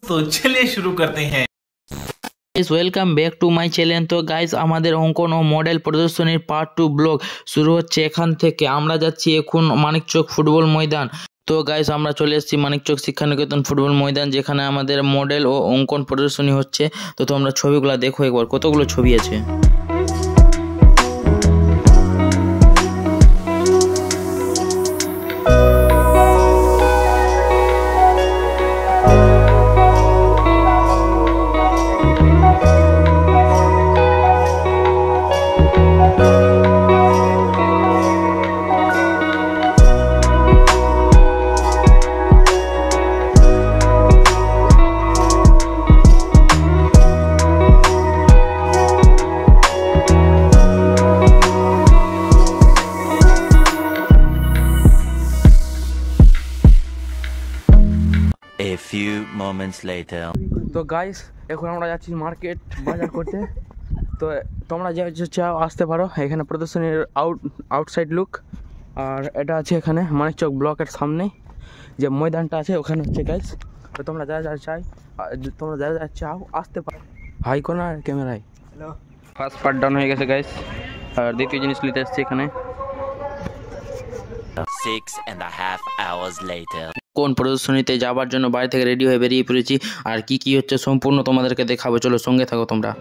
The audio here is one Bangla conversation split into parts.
तो चलिए शुरू करते हैं। Welcome back to my channel. তো গাইস, আমাদের অঙ্কন ও মডেল প্রদর্শনীর পার্ট 2 ব্লগ শুরু হচ্ছে এখান থেকে। আমরা যাচ্ছি এখন মানিকচক ফুটবল ময়দান। তো গাইস, আমরা চলে এসেছি মানিকচক শিক্ষানিকেতন ফুটবল ময়দান, যেখানে আমাদের মডেল ও অঙ্কন প্রদর্শনী হচ্ছে। তো তোমরা ছবিগুলো দেখো একবার, কতগুলো ছবি আছে। A few moments later. তো গাইস, এখন আমরা যাচ্ছি মার্কেট বাজার করতে। তো তোমরা যে চাও আসতে পারো, এখানে প্রদর্শনীর আউটসাইড লুক। আর এটা আছে এখানে মানিকচক ব্লকের সামনে যে ময়দানটা আছে, ওখানে হচ্ছে গাইস। তো তোমরা যারা যা চাও আসতে পারো। হাই কোন ক্যামেরায়। হ্যালো, ফার্স্ট পার্ট ডাউন হয়ে গেছে গাইস। আর দ্বিতীয় জিনিস নিতে আসছে এখানে। 6.5 hours later. কোন প্রদর্শনীতে যাবার জন্য বাড়ি থেকে রেডি হয়ে বেরিয়ে পড়েছি, আর কি কি হচ্ছে সম্পূর্ণ তোমাদেরকে দেখাবো। চলো সঙ্গে থাকো তোমরা।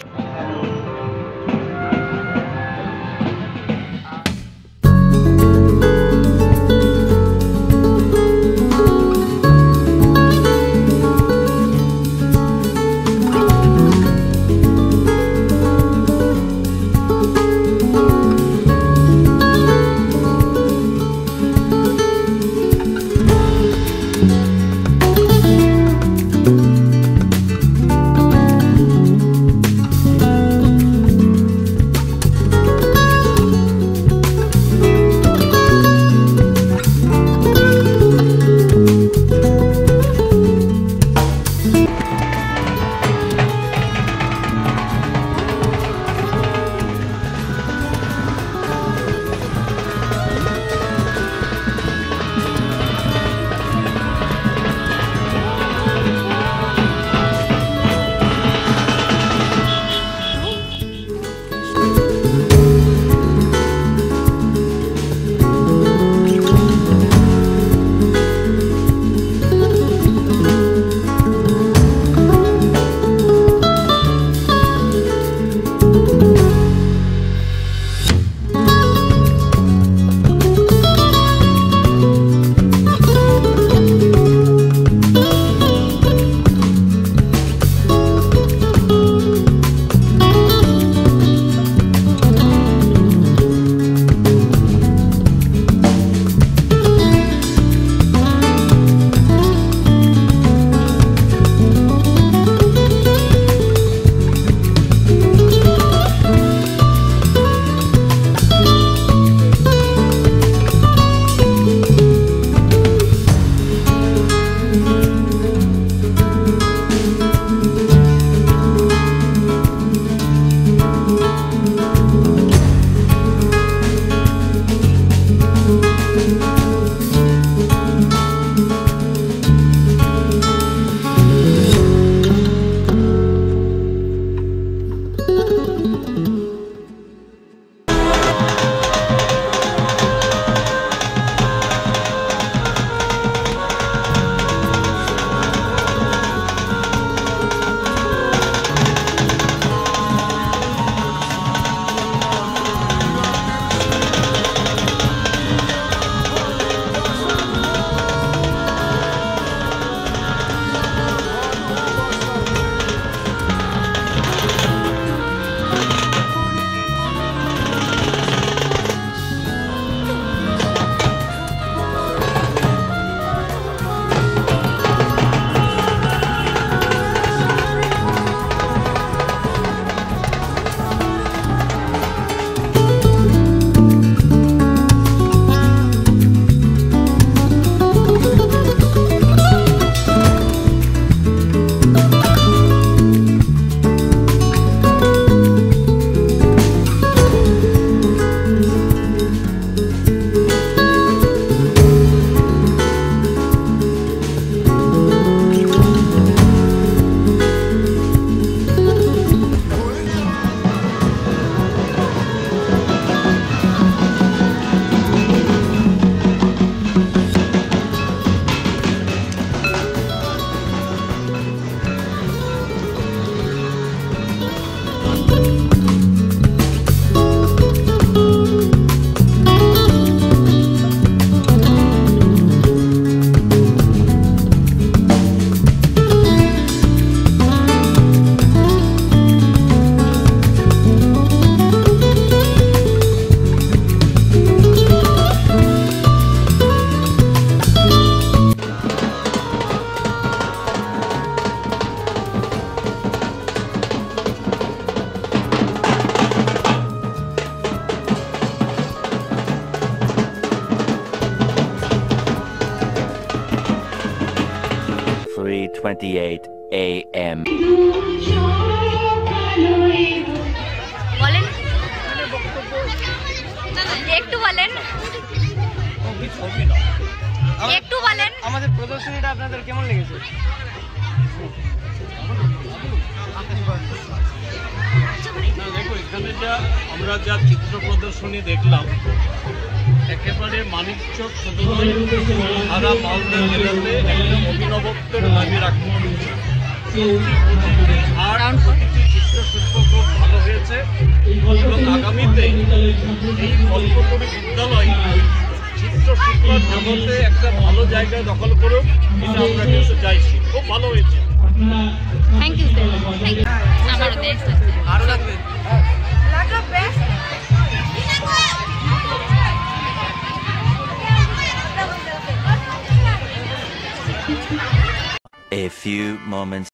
2:28 a.m. বলেন একটু বলেন একটু বলেন আমাদের প্রদর্শনীটা আপনাদের কেমন লেগেছে? দেখো এখানে আমরা যা চিত্র প্রদর্শনী দেখলাম একেবারে মানিকচক শুধু নয়, সারা মালদা জেলাতে একটা অভিনবত্বের দাবি রাখতে আর প্রতিটি চিত্রশিল্প খুব ভালো হয়েছে এবং আগামীতে এই কল্পতরু বিদ্যালয় চিত্রশিল্পের জগতে একটা ভালো জায়গা দখল করুক, এটা আমরা কিন্তু চাইছি। খুব ভালো হয়েছে। Thank you sir, thank you. আমারও নেক্সট আরো লাগবে? A few moments.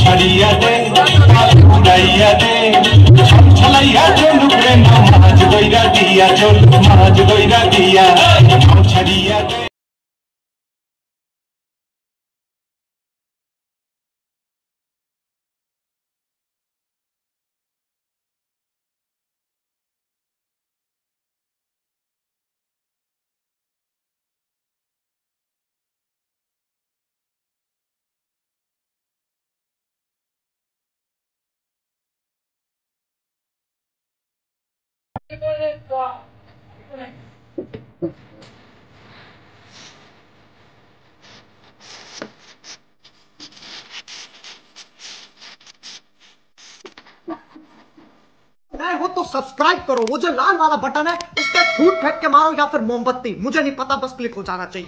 छड़िया दे उड़ाइया दे छलैया चोल प्रेम माज गइरा दिया चोल माज गइरा दिया छड़िया दे। वो तो सब्सक्राइब करो, वो जो लाल वाला बटन है उस पर फूट फेंक के मारो या फिर मोमबत्ती, मुझे नहीं पता, बस क्लिक हो जाना चाहिए।